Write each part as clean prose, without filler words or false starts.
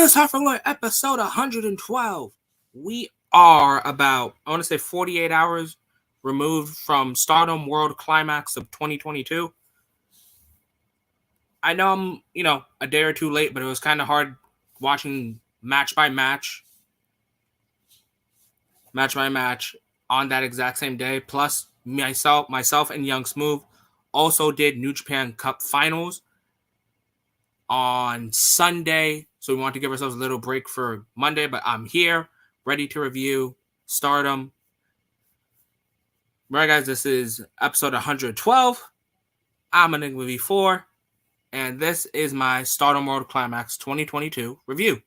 This Huffington episode 112. We are about, I want to say 48 hours removed from Stardom World Climax of 2022. I know I'm, a day or two late, but it was kind of hard watching match by match on that exact same day. Plus, myself and Young Smooth also did New Japan Cup Finals on Sunday. So we want to give ourselves a little break for Monday, but I'm here, ready to review Stardom. Right, guys, this is episode 112. I'm Enigma V4, and this is my Stardom World Climax 2022 review.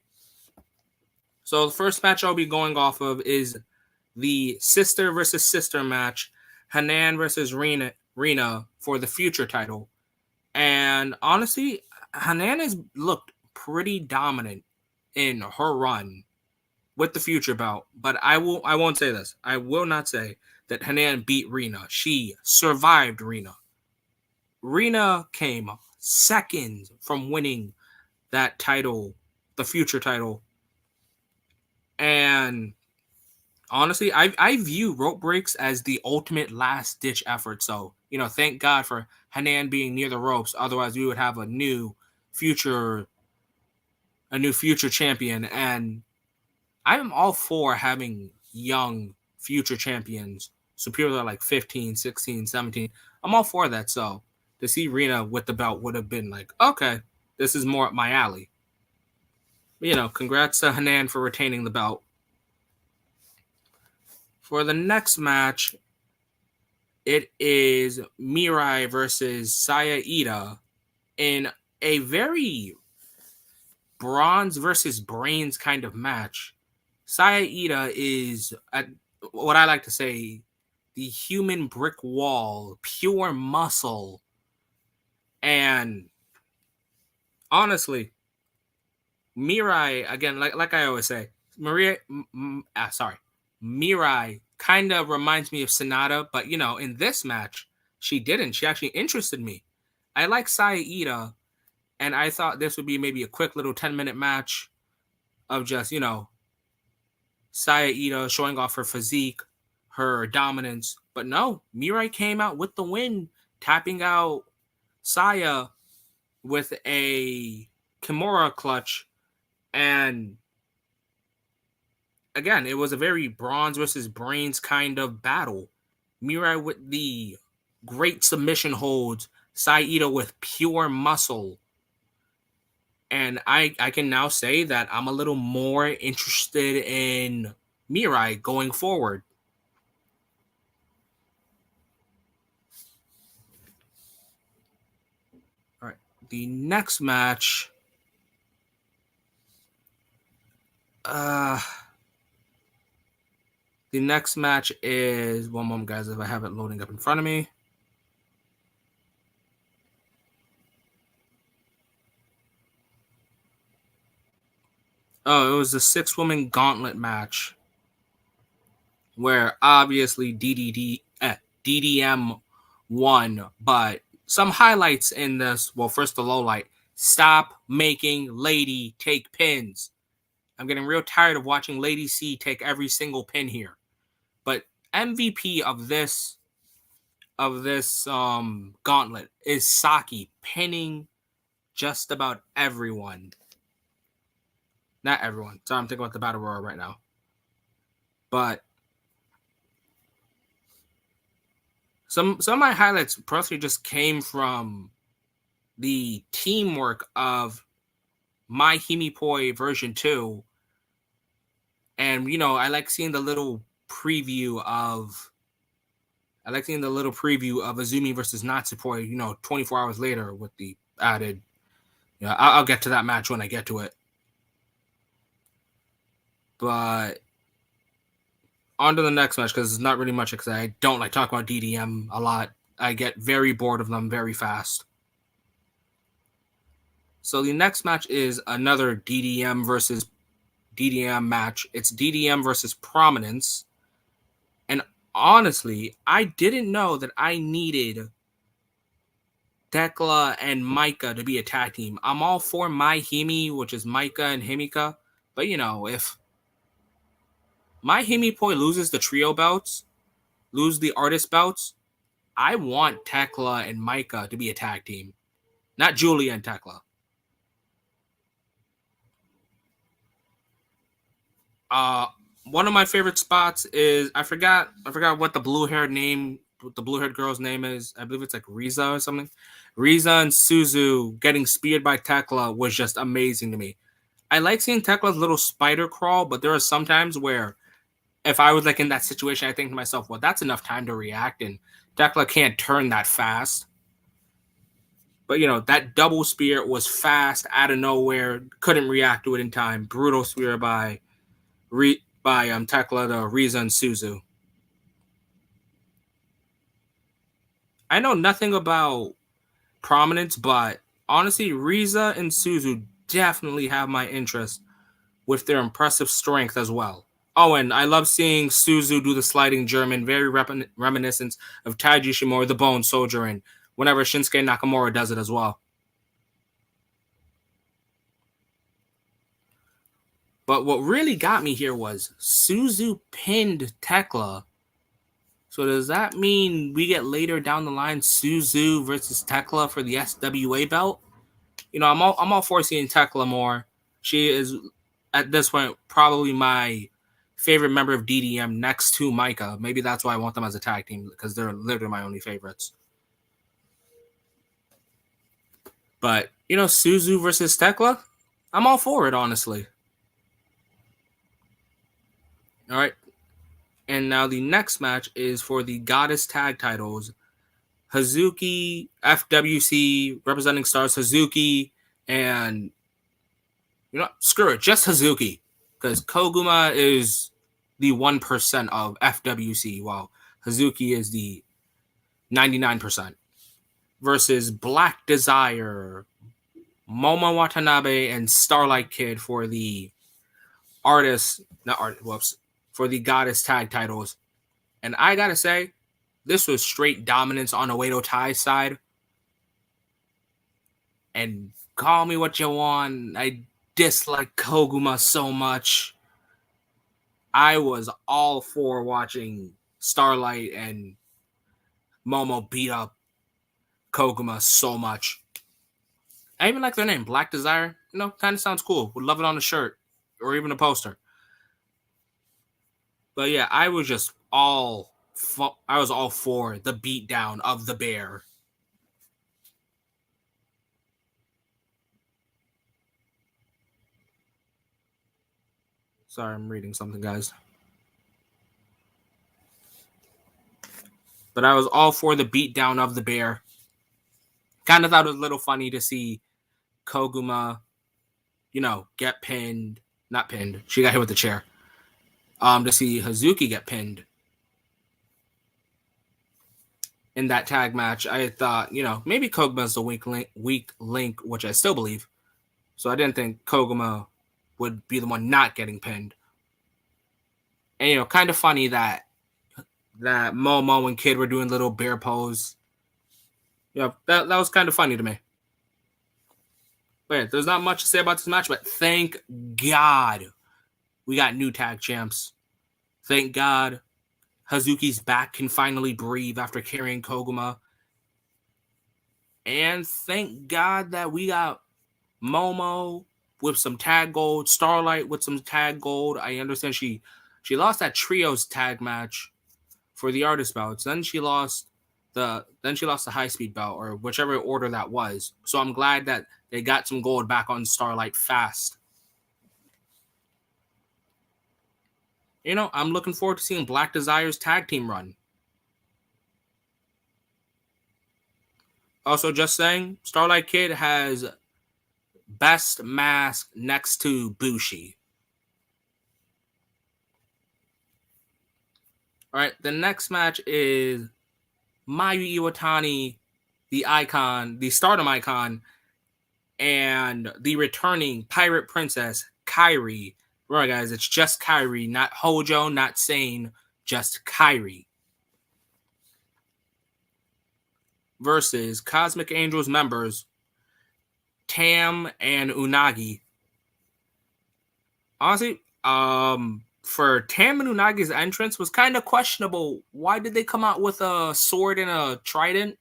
So the first match I'll be going off of is the sister versus sister match, Hanan versus Rina for the future title. And honestly, Hanan has looked pretty dominant in her run with the future belt, but I won't say this. I will not say that Hanan beat Rina. She survived Rina. Rina came seconds from winning that title, the future title. And honestly, I view rope breaks as the ultimate last ditch effort. So, thank God for Hanan being near the ropes. Otherwise, we would have a new future champion. And I'm all for having young future champions, superior like 15, 16, 17. I'm all for that. So to see Rina with the belt would have been like, okay, this is more up my alley. Congrats to Hanan for retaining the belt. For the next match, it is Mirai versus Sayada in a very bronze versus brains kind of match. Sayada is, what I like to say, the human brick wall, pure muscle. And honestly, Mirai, again, like I always say, Mirai kind of reminds me of Sonata, but in this match, she didn't. She actually interested me. I like Sayada, and I thought this would be maybe a quick little 10-minute match of just, Sayada showing off her physique, her dominance. But no, Mirai came out with the win, tapping out Saya with a Kimura clutch. And again, it was a very bronze versus brains kind of battle. Mirai with the great submission holds, Sayada with pure muscle. And I can now say that I'm a little more interested in Mirai going forward. All right, the next match. The next match is, one moment, guys, if I have it loading up in front of me. Oh, it was the 6-woman gauntlet match where obviously DDM won, but some highlights in this. Well, first the low light. Stop making Lady take pins. I'm getting real tired of watching Lady C take every single pin here. But MVP of this gauntlet is Saki pinning just about everyone. Not everyone. Sorry, I'm thinking about the Battle Royal right now. But some of my highlights personally just came from the teamwork of My Himipoi version 2. And, I like seeing the little preview of Azumi versus Natsupoi, 24 hours later with the added. I'll get to that match when I get to it. But on to the next match, because it's not really much, because I don't like talking about DDM a lot. I get very bored of them very fast. So the next match is another DDM versus DDM match. It's DDM versus Prominence. And honestly, I didn't know that I needed Tekla and Micah to be a tag team. I'm all for My Himi, which is Micah and Himika. But, if My Himi Poi loses the trio belts, lose the artist belts, I want Tekla and Micah to be a tag team. Not Julia and Tekla. One of my favorite spots is I forgot what the blue-haired girl's name is. I believe it's like Riza or something. Riza and Suzu getting speared by Tekla was just amazing to me. I like seeing Tekla's little spider crawl, but there are some times where if I was like in that situation, I think to myself, well, that's enough time to react, and Tekla can't turn that fast. But that double spear was fast out of nowhere, couldn't react to it in time. Brutal spear by Tekla to Riza and Suzu. I know nothing about Prominence, but honestly, Riza and Suzu definitely have my interest with their impressive strength as well. Oh, and I love seeing Suzu do the sliding German, very reminiscent of Taiji Shimori, the Bone Soldier, and whenever Shinsuke Nakamura does it as well. But what really got me here was Suzu pinned Tekla. So does that mean we get later down the line Suzu versus Tekla for the SWA belt? I'm all for seeing Tekla more. She is at this point probably my favorite member of DDM next to Micah. Maybe that's why I want them as a tag team, because they're literally my only favorites. But Suzu versus Tekla, I'm all for it, honestly. All right. And now the next match is for the Goddess Tag titles. Hazuki, FWC, representing Stars, Hazuki, and screw it, just Hazuki. Because Koguma is the 1% of FWC, while Hazuki is the 99%. Versus Black Desire, Momo Watanabe, and Starlight Kid for the for the Goddess Tag titles. And I gotta say, this was straight dominance on Oedo Tai's side. And call me what you want, I dislike Koguma so much. I was all for watching Starlight and Momo beat up Koguma so much. I even like their name, Black Desire. Kind of sounds cool. Would love it on a shirt or even a poster. But yeah, I was all for the beatdown of the bear. Sorry, I'm reading something, guys. But I was all for the beatdown of the bear. Kind of thought it was a little funny to see Koguma, get pinned. Not pinned. She got hit with the chair. To see Hazuki get pinned in that tag match, I thought, maybe Koguma's the weak link, which I still believe. So I didn't think Koguma would be the one not getting pinned. And, kind of funny that Momo and Kid were doing little bear pose. That was kind of funny to me. But yeah, there's not much to say about this match, but thank God we got new tag champs. Thank God Hazuki's back, can finally breathe after carrying Koguma. And thank God that we got Momo with some tag gold, Starlight with some tag gold. I understand she lost that trios tag match for the artist belts. Then she lost the high speed belt, or whichever order that was. So I'm glad that they got some gold back on Starlight fast. I'm looking forward to seeing Black Desire's tag team run. Also, just saying, Starlight Kid has best mask next to Bushi. All right, the next match is Mayu Iwatani, the icon, the Stardom icon, and the returning Pirate Princess, Kyrie. Remember, guys, it's just Kyrie, not Hojo, not Sane, just Kyrie. versus Cosmic Angels members Tam and Unagi. Honestly, for Tam and Unagi's entrance was kind of questionable. Why did they come out with a sword and a trident?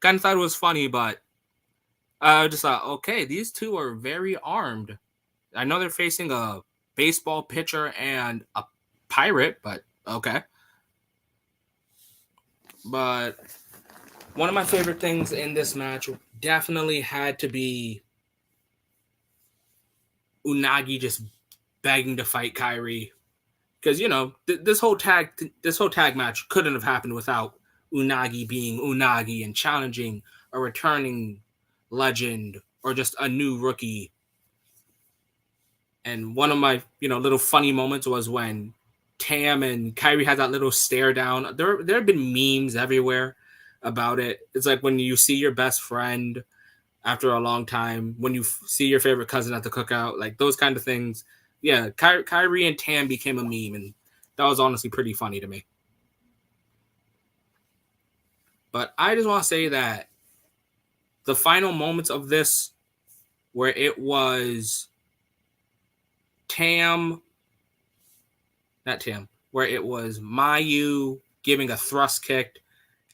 Kind of thought it was funny, but I just thought, okay, these two are very armed. I know they're facing a baseball pitcher and a pirate, but okay. But one of my favorite things in this match definitely had to be Unagi just begging to fight Kyrie, because this whole tag match couldn't have happened without Unagi being Unagi and challenging a returning legend or just a new rookie. And one of my little funny moments was when Tam and Kyrie had that little stare down. There have been memes everywhere about it. It's like when you see your best friend after a long time, when you see your favorite cousin at the cookout, like those kind of things. Yeah, Kyrie and Tam became a meme, and that was honestly pretty funny to me. But I just want to say that the final moments of this, where it was where it was Mayu giving a thrust kick,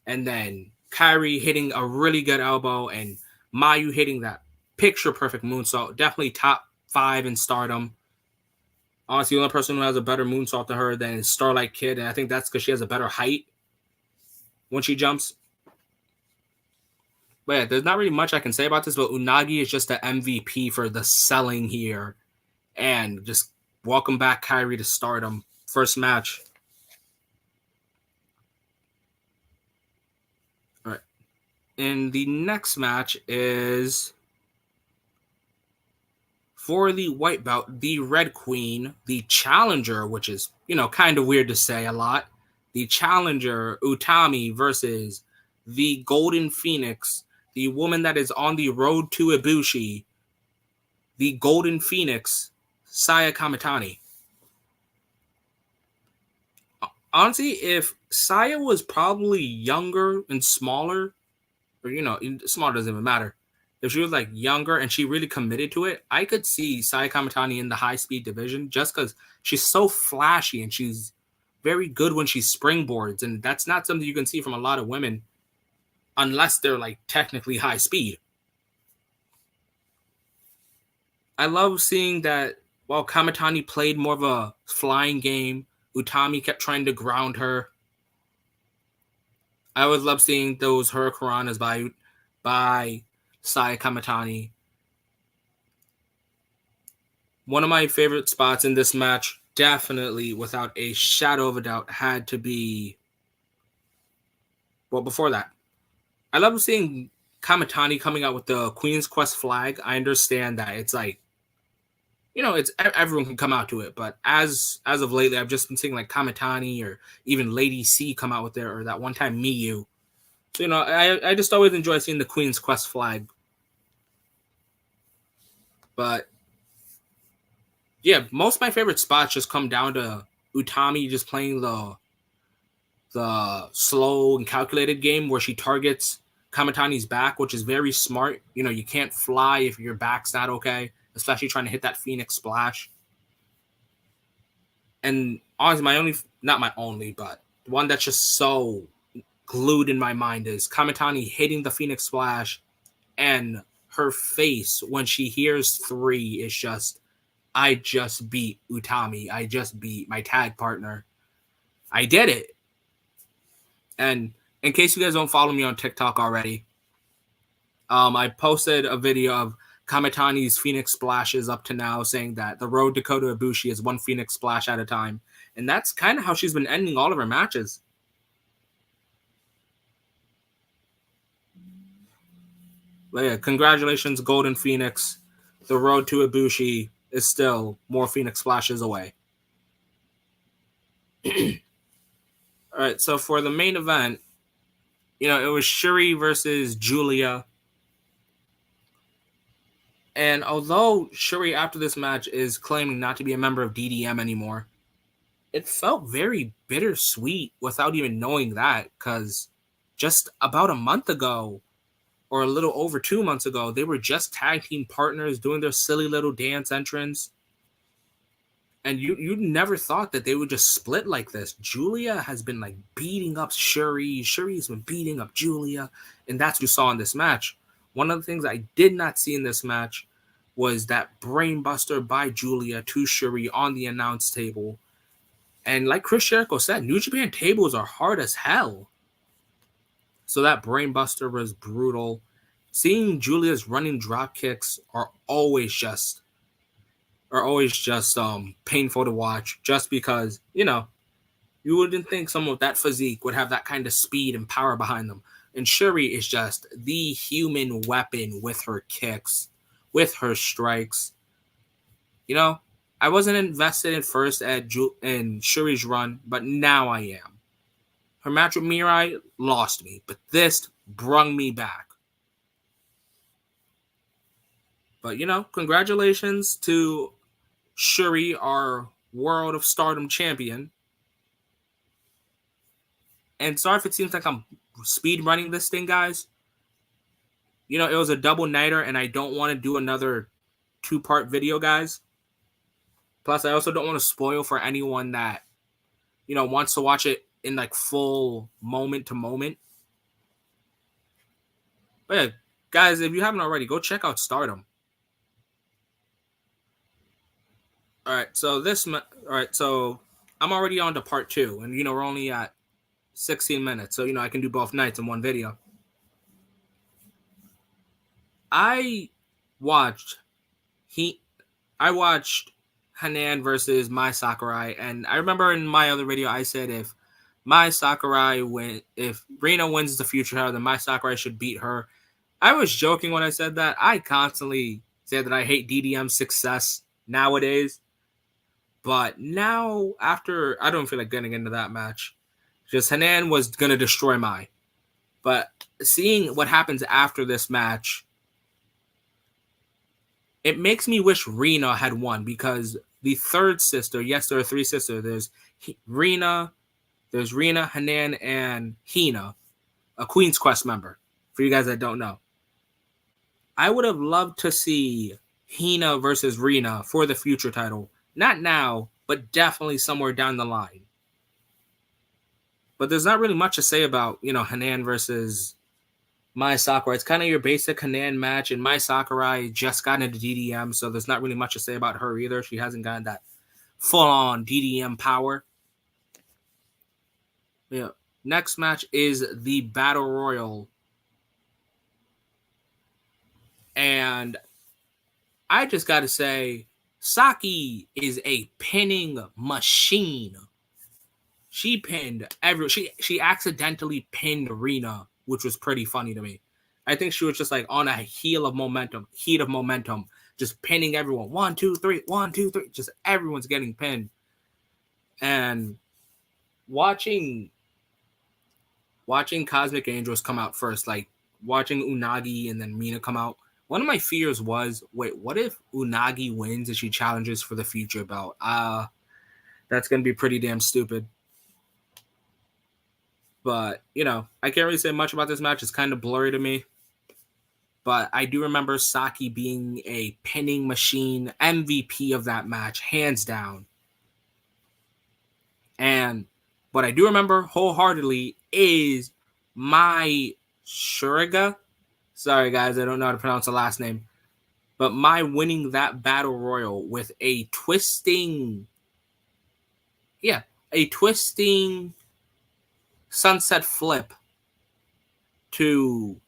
and then Kyrie hitting a really good elbow, and Mayu hitting that picture-perfect moonsault. Definitely top 5 in Stardom. Honestly, the only person who has a better moonsault to her than is Starlight Kid, and I think that's because she has a better height when she jumps. But yeah, there's not really much I can say about this, but Unagi is just the MVP for the selling here. And just welcome back Kyrie to Stardom. First match. All right. And the next match is for the white belt, the Red Queen, the challenger, which is, kind of weird to say a lot. The challenger, Utami, versus the Golden Phoenix, the woman that is on the road to Ibushi, the Golden Phoenix, Saya Kamitani. Honestly, if Saya was probably younger and smaller, or smaller doesn't even matter. If she was like younger and she really committed to it, I could see Saya Kamitani in the high speed division just because she's so flashy and she's very good when she springboards, and that's not something you can see from a lot of women unless they're like technically high speed. I love seeing that while Kamitani played more of a flying game, Utami kept trying to ground her. I always love seeing those hurricanranas by Saya Kamitani. One of my favorite spots in this match, definitely without a shadow of a doubt, had to be. Well, before that, I love seeing Kamitani coming out with the Queen's Quest flag. I understand that it's like, it's everyone can come out to it, but as of lately, I've just been seeing like Kamitani or even Lady C come out with there, or that one time Miyu. So I just always enjoy seeing the Queen's Quest flag. But yeah, most of my favorite spots just come down to Utami just playing the slow and calculated game where she targets Kamitani's back, which is very smart. You can't fly if your back's not okay, especially trying to hit that Phoenix splash. And honestly, not my only, but one that's just so glued in my mind is Kamitani hitting the Phoenix splash, and her face when she hears 3 is just, I just beat Utami. I just beat my tag partner. I did it. And in case you guys don't follow me on TikTok already, I posted a video of Kamitani's Phoenix splashes up to now, saying that the road to Kota Ibushi is one Phoenix splash at a time. And that's kind of how she's been ending all of her matches. But yeah, congratulations, Golden Phoenix. The road to Ibushi is still more Phoenix splashes away. All right, so for the main event, it was Shuri versus Julia. And although Shuri, after this match, is claiming not to be a member of DDM anymore, it felt very bittersweet without even knowing that, because just about a month ago, or a little over 2 months ago, they were just tag team partners doing their silly little dance entrance. And you never thought that they would just split like this. Julia has been like beating up Shuri. Shuri's been beating up Julia. And that's what you saw in this match. One of the things I did not see in this match was that brainbuster by Julia to Shuri on the announce table. And like Chris Jericho said, New Japan tables are hard as hell. So that brainbuster was brutal. Seeing Julia's running drop kicks are always just painful to watch, just because, you wouldn't think someone with that physique would have that kind of speed and power behind them. And Shuri is just the human weapon with her kicks, with her strikes. I wasn't invested at first in Shuri's run, but now I am. Her match with Mirai lost me, but this brung me back. But, congratulations to Shuri, our World of Stardom champion. And sorry if it seems like I'm speed running this thing, guys. It was a double nighter, and I don't want to do another 2-part video, guys. Plus, I also don't want to spoil for anyone that, wants to watch it in like full moment to moment. But yeah, guys, if you haven't already, go check out Stardom. All right, so I'm already on to part 2, and we're only at 16 minutes, so I can do both nights in one video. I watched Hanan versus Mai Sakurai, and I remember in my other video I said if Rina wins the future title, then Mai Sakurai should beat her. I was joking when I said that. I constantly say that I hate DDM's success nowadays. But now, after, I don't feel like getting into that match. Just Hanan was going to destroy Mai. But seeing what happens after this match, it makes me wish Rina had won, because the third sister, yes, there are 3 sisters. There's Rina, Hanan, and Hina, a Queen's Quest member, for you guys that don't know. I would have loved to see Hina versus Rina for the future title. Not now, but definitely somewhere down the line. But there's not really much to say about, Hanan versus Mai Sakurai. It's kind of your basic Hanan match, and Mai Sakurai just got into DDM, so there's not really much to say about her either. She hasn't gotten that full-on DDM power. Yeah. Next match is the Battle Royal. And I just got to say, Saki is a pinning machine. She pinned she accidentally pinned Rina, which was pretty funny to me. I think she was just like on a heat of momentum, just pinning everyone. 1, 2, 3, 1, 2, 3. Just everyone's getting pinned. And watching Cosmic Angels come out first, like watching Unagi and then Mina come out, one of my fears was, wait, what if Unagi wins and she challenges for the future belt? That's going to be pretty damn stupid. But, I can't really say much about this match. It's kind of blurry to me. But I do remember Saki being a pinning machine, MVP of that match, hands down. And what I do remember wholeheartedly is Mai Shuriga. Sorry, guys, I don't know how to pronounce the last name. But Mai winning that Battle Royal with a twisting sunset flip to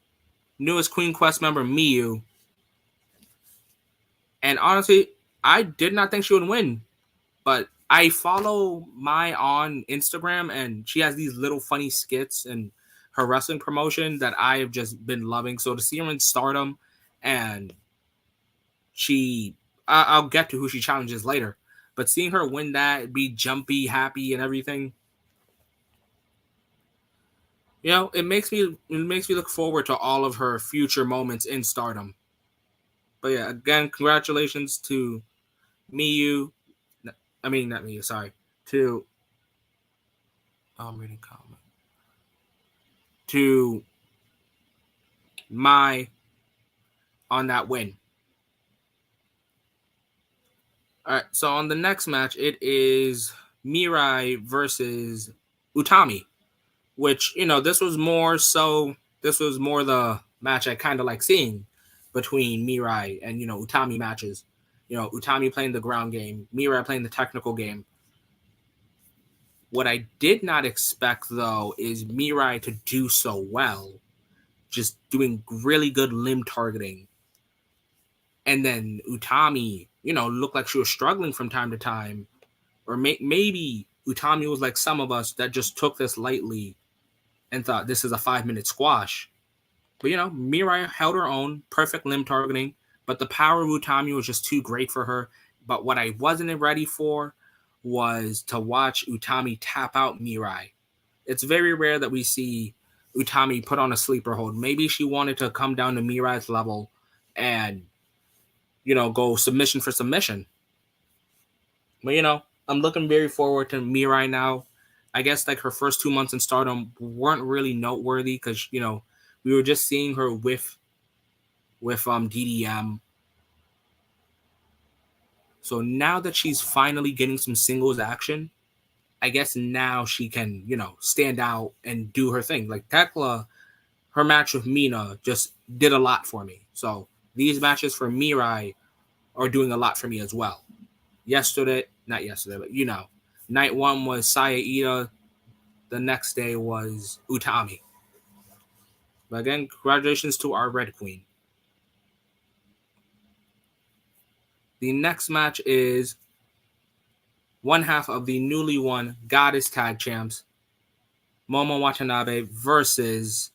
newest Queen Quest member Miyu. And honestly, I did not think she would win. But I follow Mai on Instagram, and she has these little funny skits and her wrestling promotion that I have just been loving. So to see her in Stardom, and I'll get to who she challenges later. But seeing her win that, be jumpy, happy, and everything, it makes me look forward to all of her future moments in Stardom. But yeah, again, congratulations to Miyu. I mean, not Miyu. Sorry, to I'm reading comment. to Mai on that win. All right, so on the next match, it is Mirai versus Utami, which, this was more the match I kind of like seeing between Mirai and, Utami matches. Utami playing the ground game, Mirai playing the technical game. What I did not expect, though, is Mirai to do so well, just doing really good limb targeting. And then Utami, looked like she was struggling from time to time. Or maybe Utami was like some of us that just took this lightly and thought this is a 5-minute squash. But, Mirai held her own, perfect limb targeting, but the power of Utami was just too great for her. But what I wasn't ready for was to watch Utami tap out Mirai. It's very rare that we see Utami put on a sleeper hold. Maybe she wanted to come down to Mirai's level and, go submission for submission. But, I'm looking very forward to Mirai now. I guess like her first 2 months in Stardom weren't really noteworthy because, we were just seeing her with DDM. So now that she's finally getting some singles action, I guess now she can, stand out and do her thing. Like Tekla, her match with Mina just did a lot for me. So these matches for Mirai are doing a lot for me as well. Not yesterday, but night one was Sayada. The next day was Utami. But again, congratulations to our Red Queen. The next match is one half of the newly won Goddess Tag Champs, Momo Watanabe versus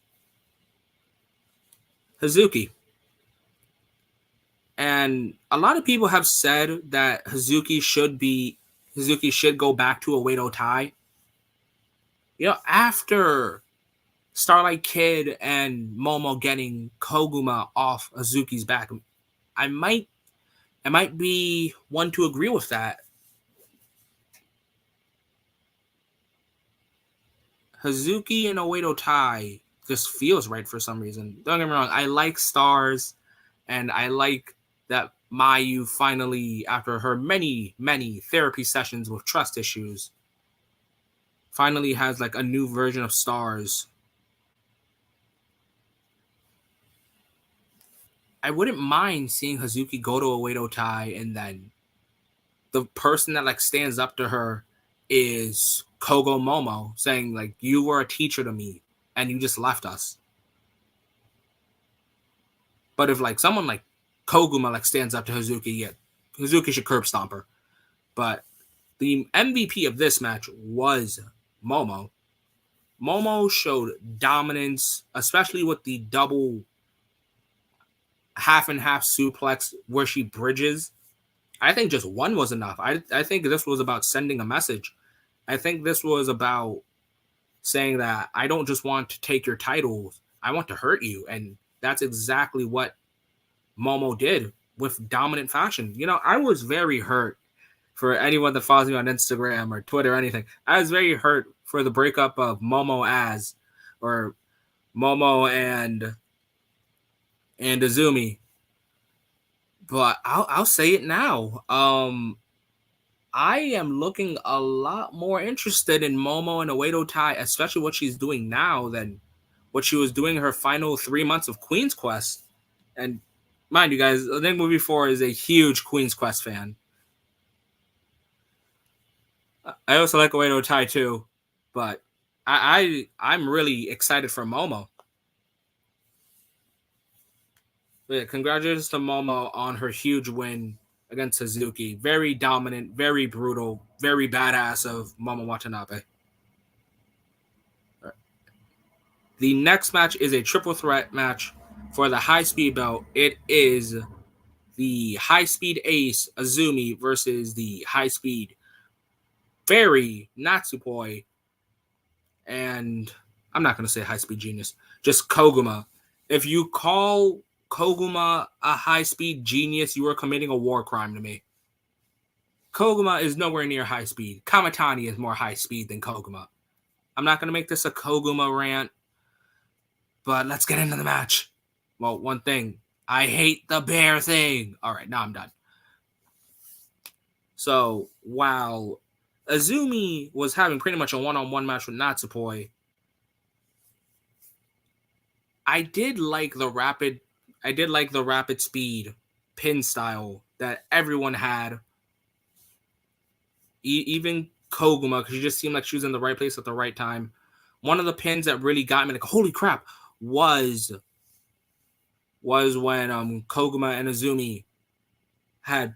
Hazuki. And a lot of people have said that Hazuki should go back to a Oedo tie. After Starlight Kid and Momo getting Koguma off Hazuki's back, I might be one to agree with that. Hazuki and Oedo tie just feels right for some reason. Don't get me wrong, I like Stars, and I like that Mayu finally, after her many, many therapy sessions with trust issues, finally has like a new version of Stars. I wouldn't mind seeing Hazuki go to a Oedo tie, and then the person that like stands up to her is Kogo Momo, saying like, you were a teacher to me and you just left us. But if like someone like Koguma like stands up to Hazuki, yeah, Hazuki should curb stomp her. But the MVP of this match was Momo. Momo showed dominance, especially with the double half and half suplex where she bridges. I think just one was enough. I think this was about sending a message. I think this was about saying that I don't just want to take your titles, I want to hurt you. And that's exactly what Momo did with dominant fashion. I was very hurt, for anyone that follows me on Instagram or Twitter or anything. I was very hurt for the breakup of Momo and Izumi. But I'll say it now. I am looking a lot more interested in Momo and Oedo Tai, especially what she's doing now, than what she was doing her final 3 months of Queen's Quest. And mind you guys, I think Movie 4 is a huge Queen's Quest fan. I also like Oedo Tai too, but I'm really excited for Momo. But yeah, congratulations to Momo on her huge win against Suzuki. Very dominant, very brutal, very badass of Momo Watanabe. Right. The next match is a triple threat match for the high speed belt. It is the high speed ace Azumi versus the high speed fairy Natsupoi. And I'm not going to say high speed genius, just Koguma. If you call Koguma a high speed genius, you are committing a war crime to me. Koguma is nowhere near high speed. Kamitani is more high speed than Koguma. I'm not going to make this a Koguma rant, But let's get into the match. Well, one thing. I hate the bear thing. All right, now I'm done. So, while Azumi was having pretty much a one-on-one match with Natsupoi, I did like the rapid speed pin style that everyone had. Even Koguma, because she just seemed like she was in the right place at the right time. One of the pins that really got me, like, holy crap, was when Koguma and Azumi had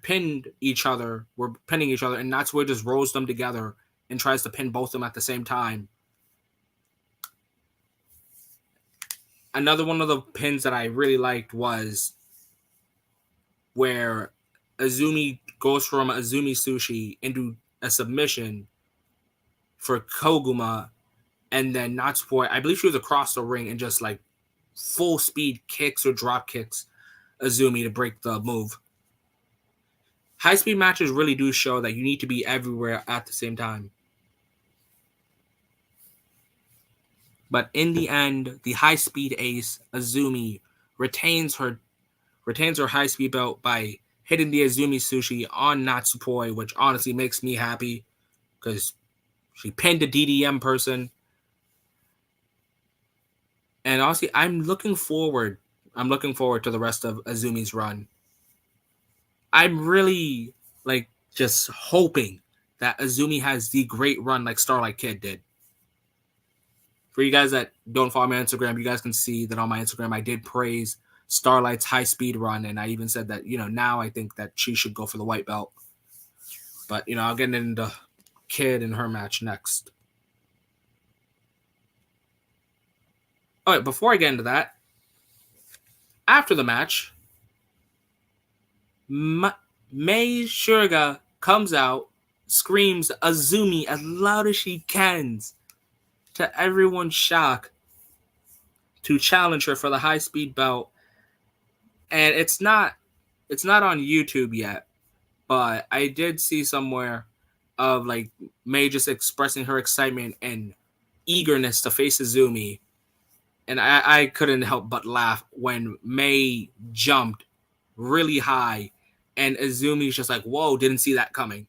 were pinning each other, and Natsupoi just rolls them together and tries to pin both of them at the same time. Another one of the pins that I really liked was where Azumi goes from Azumi Sushi into a submission for Koguma, and then Natsupoi, I believe she was across the ring and just like full speed kicks or drop kicks Azumi to break the move. High speed matches really do show that you need to be everywhere at the same time. But in the end, the high speed ace Azumi retains her high speed belt by hitting the Azumi Sushi on Natsupoi, which honestly makes me happy because she pinned a DDM person. And honestly, I'm looking forward to the rest of Azumi's run. I'm really just hoping that Azumi has the great run like Starlight Kid did. For you guys that don't follow my Instagram, you guys can see that on my Instagram I did praise Starlight's high speed run, and I even said that, now I think that she should go for the white belt. But, I'll get into Kid and her match next. All right, before I get into that, after the match, Mei Suruga comes out, screams Azumi as loud as she can, to everyone's shock, to challenge her for the high speed belt. And it's not on YouTube yet, but I did see somewhere of Mei just expressing her excitement and eagerness to face Azumi. And I couldn't help but laugh when Mei jumped really high and Azumi's just like, whoa, didn't see that coming.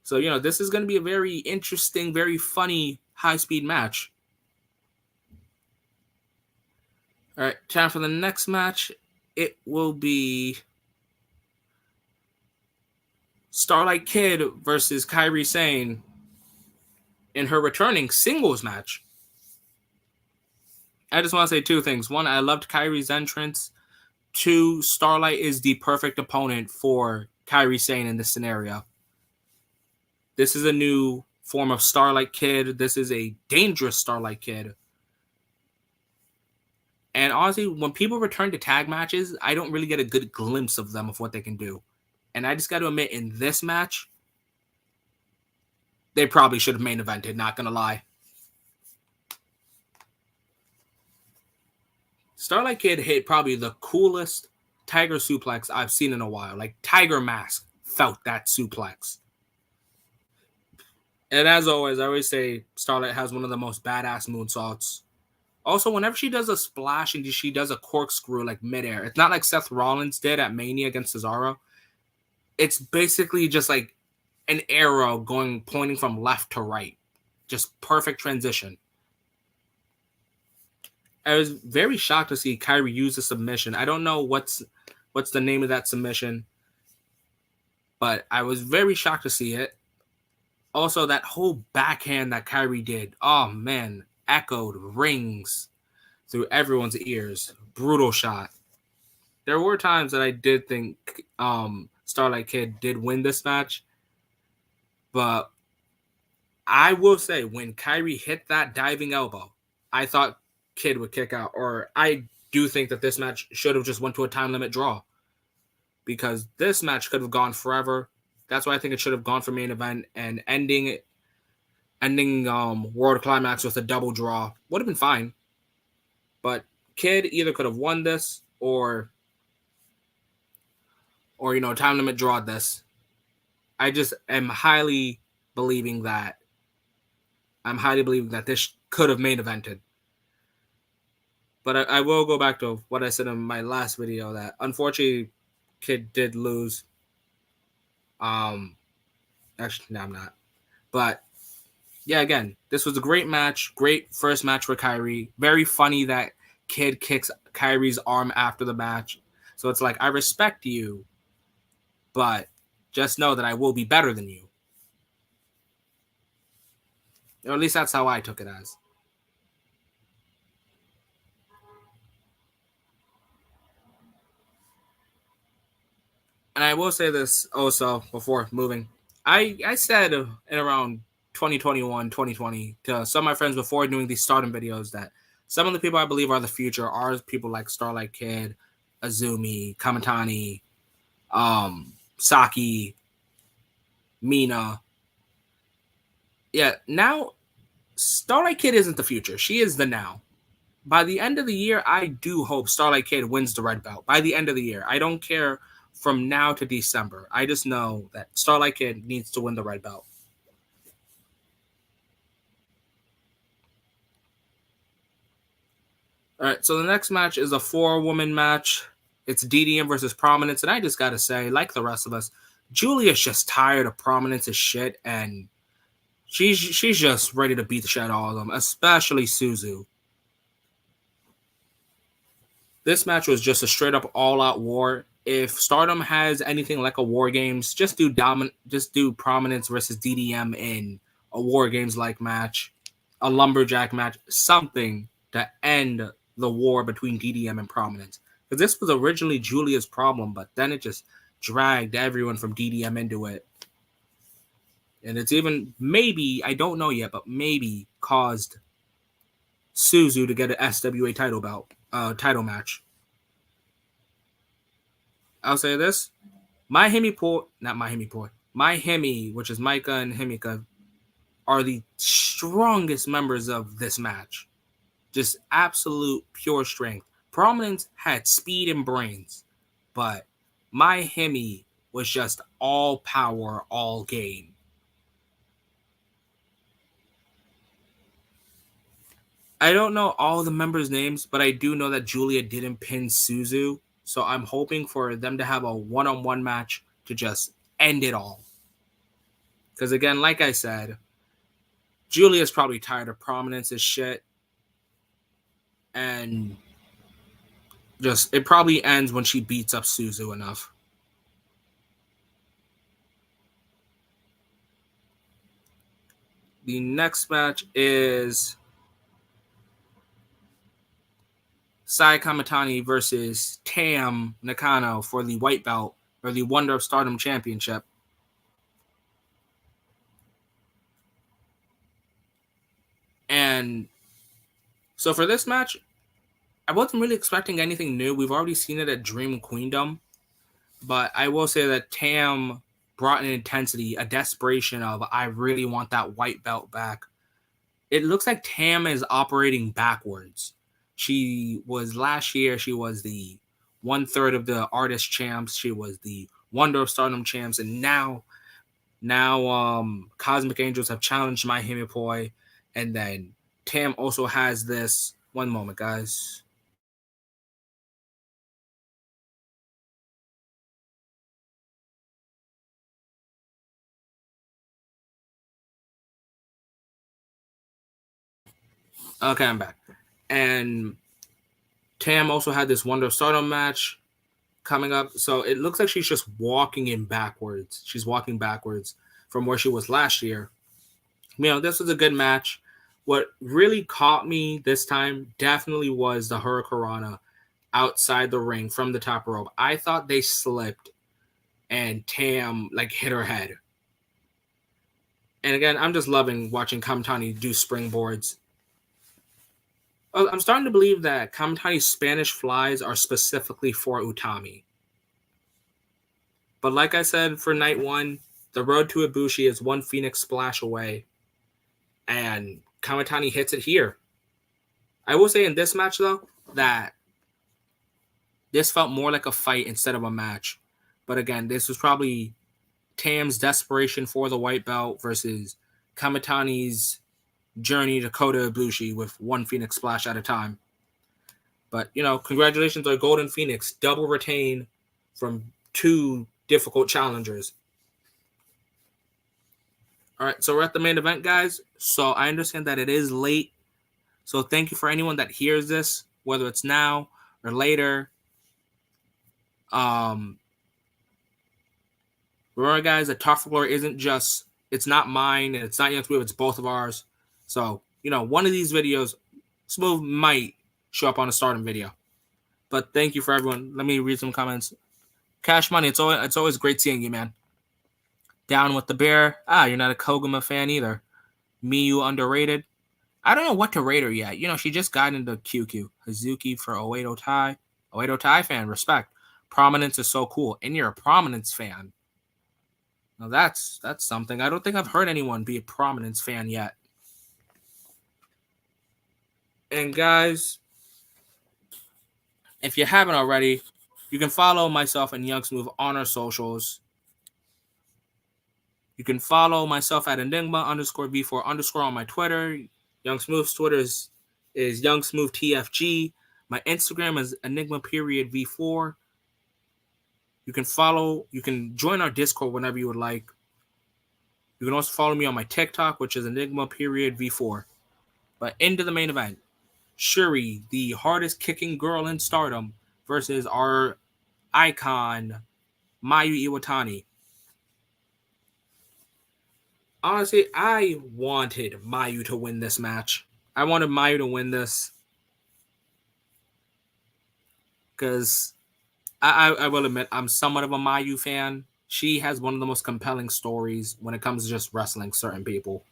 So, this is going to be a very interesting, very funny high-speed match. All right, time for the next match. It will be Starlight Kid versus Kyrie Sane in her returning singles match. I just want to say two things. One, I loved Kyrie's entrance. Two, Starlight is the perfect opponent for Kyrie Sane in this scenario. This is a new form of Starlight Kid. This is a dangerous Starlight Kid. And honestly, when people return to tag matches, I don't really get a good glimpse of them, of what they can do. And I just got to admit, in this match, they probably should have main evented, not going to lie. Starlight Kid hit probably the coolest Tiger suplex I've seen in a while. Like, Tiger Mask felt that suplex. And as always, I always say Starlight has one of the most badass moonsaults. Also, whenever she does a splash and she does a corkscrew like midair, it's not like Seth Rollins did at Mania against Cesaro. It's basically just like an arrow pointing from left to right. Just perfect transition. I was very shocked to see Kyrie use a submission. I don't know what's the name of that submission, but I was very shocked to see it. Also, that whole backhand that Kyrie did, oh man, echoed, rings through everyone's ears. Brutal shot. There were times that I did think Starlight Kid did win this match, but I will say when Kyrie hit that diving elbow, I thought Kid would kick out, or I do think that this match should have just went to a time limit draw, because this match could have gone forever. That's why I think it should have gone for main event, and ending World Climax with a double draw would have been fine. But Kid either could have won this or time limit draw this. I just am highly believing that I'm highly believing that this could have main evented. But I will go back to what I said in my last video that unfortunately Kid did lose. Actually, no, I'm not. But yeah, again, this was a great match. Great first match for Kyrie. Very funny that Kid kicks Kyrie's arm after the match. So it's like, I respect you, but just know that I will be better than you. Or at least that's how I took it as. And I will say this also before moving. I said in around 2021, 2020 to some of my friends before doing these Stardom videos that some of the people I believe are the future are people like Starlight Kid, Azumi, Kamitani, Saki, Mina. Yeah, now Starlight Kid isn't the future. She is the now. By the end of the year, I do hope Starlight Kid wins the red belt. By the end of the year, I don't care from now to December. I just know that Starlight Kid needs to win the red belt. All right, so the next match is a 4-woman match. It's DDM versus Prominence, and I just gotta say, like the rest of us, Julia's just tired of Prominence's shit, and she's just ready to beat the shit out of them, especially Suzu. This match was just a straight up all out war. If Stardom has anything like a War Games, just do Prominence versus DDM in a War Games like match, a lumberjack match, something to end the war between DDM and Prominence. Because this was originally Julia's problem, but then it just dragged everyone from DDM into it. And it's even maybe, I don't know yet, but maybe caused Suzu to get an SWA title match. I'll say this: My Himi, which is Micah and Himika, are the strongest members of this match. Just absolute pure strength. Prominence had speed and brains, but My Himi was just all power, all game. I don't know all the members' names, but I do know that Julia didn't pin Suzu, so I'm hoping for them to have a one-on-one match to just end it all. Because again, like I said, Julia's probably tired of Prominence's shit, and just it probably ends when she beats up Suzu enough. The next match is Sai Kamitani versus Tam Nakano for the white belt or the Wonder of Stardom Championship. And so for this match, I wasn't really expecting anything new. We've already seen it at Dream Queendom. But I will say that Tam brought an intensity, a desperation of, I really want that white belt back. It looks like Tam is operating backwards. She was last year, she was the 1/3 of the artist champs. She was the Wonder of Stardom champs. And now Cosmic Angels have challenged My Himipoi. And then Tam also has this. One moment, guys. Okay, I'm back. And Tam also had this Wonder of Stardom match coming up. So it looks like she's just walking in backwards. She's walking backwards from where she was last year. This was a good match. What really caught me this time definitely was the Hurricanrana outside the ring from the top rope. I thought they slipped and Tam hit her head. And again, I'm just loving watching Kamitani do springboards. I'm starting to believe that Kamitani's Spanish flies are specifically for Utami. But like I said for night one, the road to Ibushi is one Phoenix splash away. And Kamitani hits it here. I will say in this match, though, that this felt more like a fight instead of a match. But again, this was probably Tam's desperation for the white belt versus Kamitani's journey to Kota Ibushi with one Phoenix Splash at a time. But, congratulations on Golden Phoenix. Double retain from 2 difficult challengers. All right, so we're at the main event, guys. So I understand that it is late. So thank you for anyone that hears this, whether it's now or later. Remember, guys, that Top Floor isn't just, it's not mine and it's not Young Smooth, it's both of ours. So, one of these videos, Smooth might show up on a Stardom video. But thank you for everyone. Let me read some comments. Cash Money, it's always great seeing you, man. Down with the Bear. You're not a Koguma fan either. Miyu underrated. I don't know what to rate her yet. She just got into QQ. Hazuki for Oedo Tai. Oedo Tai fan, respect. Prominence is so cool. And you're a Prominence fan. Now that's something. I don't think I've heard anyone be a Prominence fan yet. And guys, if you haven't already, you can follow myself and Young Smooth on our socials. You can follow myself at Enigma_V4_ on my Twitter. Young Smooth's Twitter is Young Smooth TFG. My Instagram is Enigma_V4. You can join our Discord whenever you would like. You can also follow me on my TikTok, which is Enigma_V4. But into the main event. Shuri, the hardest kicking girl in Stardom, versus our icon, Mayu Iwatani. Honestly, I wanted Mayu to win this match. I wanted Mayu to win this. Because I will admit, I'm somewhat of a Mayu fan. She has one of the most compelling stories when it comes to just wrestling certain people.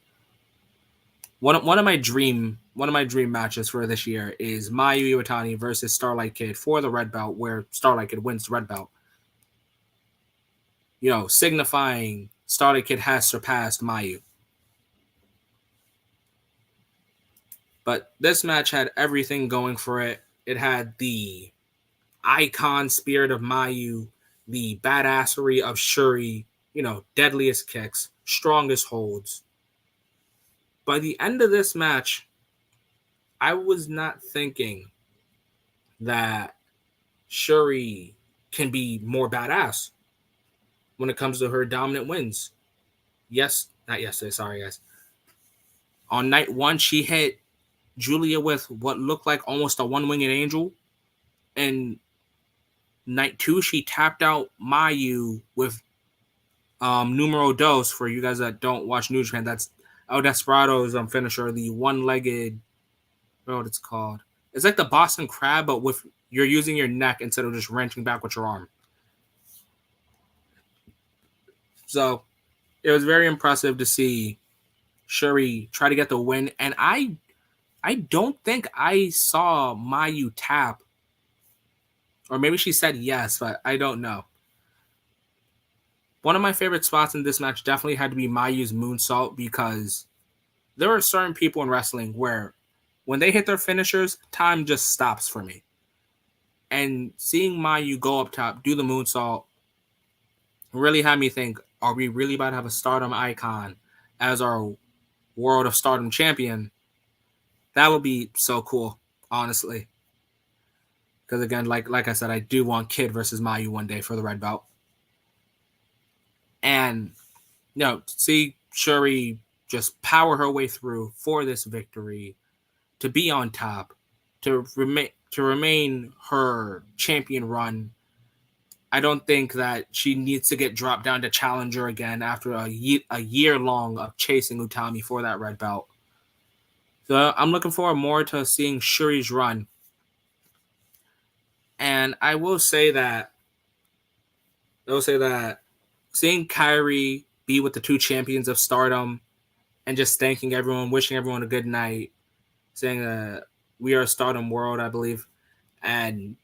One of my dream matches for this year is Mayu Iwatani versus Starlight Kid for the red belt, where Starlight Kid wins the red belt. Signifying Starlight Kid has surpassed Mayu. But this match had everything going for it. It had the icon spirit of Mayu, the badassery of Shuri, deadliest kicks, strongest holds. By the end of this match, I was not thinking that Shuri can be more badass when it comes to her dominant wins. Not yesterday, sorry guys. On night 1, she hit Julia with what looked like almost a one-winged angel. And night 2, she tapped out Mayu with numero dos. For you guys that don't watch New Japan, that's El Desperado's finisher, the one-legged, what it's called. It's like the Boston Crab, but with you're using your neck instead of just wrenching back with your arm. So it was very impressive to see Shuri try to get the win. And I don't think I saw Mayu tap. Or maybe she said yes, but I don't know. One of my favorite spots in this match definitely had to be Mayu's moonsault, because there are certain people in wrestling where when they hit their finishers, time just stops for me. And seeing Mayu go up top, do the moonsault, really had me think, are we really about to have a Stardom icon as our World of Stardom champion? That would be so cool, honestly. Because again, like I said, I do want Kid versus Mayu one day for the red belt. And, see Shuri just power her way through for this victory, to be on top, to remain her champion run. I don't think that she needs to get dropped down to challenger again after a year long of chasing Utami for that red belt. So I'm looking forward more to seeing Shuri's run. And I will say that seeing Kyrie be with the 2 champions of Stardom and just thanking everyone, wishing everyone a good night, saying we are Stardom World, I believe, and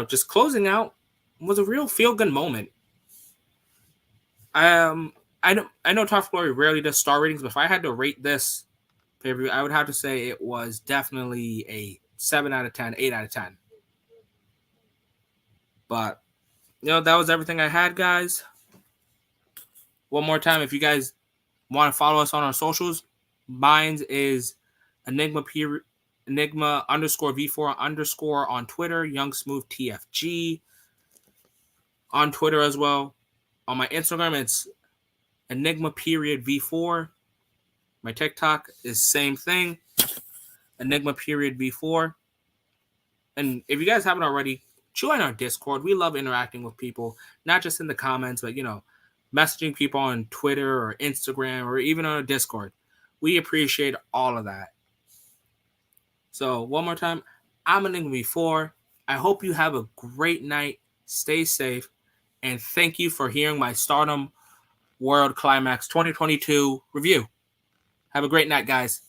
just closing out was a real feel-good moment. I know Top Glory rarely does star ratings, but if I had to rate this pay-per-view, I would have to say it was definitely a 7 out of 10, 8 out of 10. But, that was everything I had, guys. One more time, if you guys want to follow us on our socials, Mine is Enigma underscore V4 underscore on Twitter, Young Smooth TFG on Twitter as well. On my Instagram, it's Enigma period V4. My TikTok is same thing, Enigma period V4. And if you guys haven't already, join our Discord. We love interacting with people, not just in the comments, but, messaging people on Twitter or Instagram or even on our Discord. We appreciate all of that. So one more time, I'm Enigma V4. I hope you have a great night. Stay safe. And thank you for hearing my Stardom World Climax 2022 review. Have a great night, guys.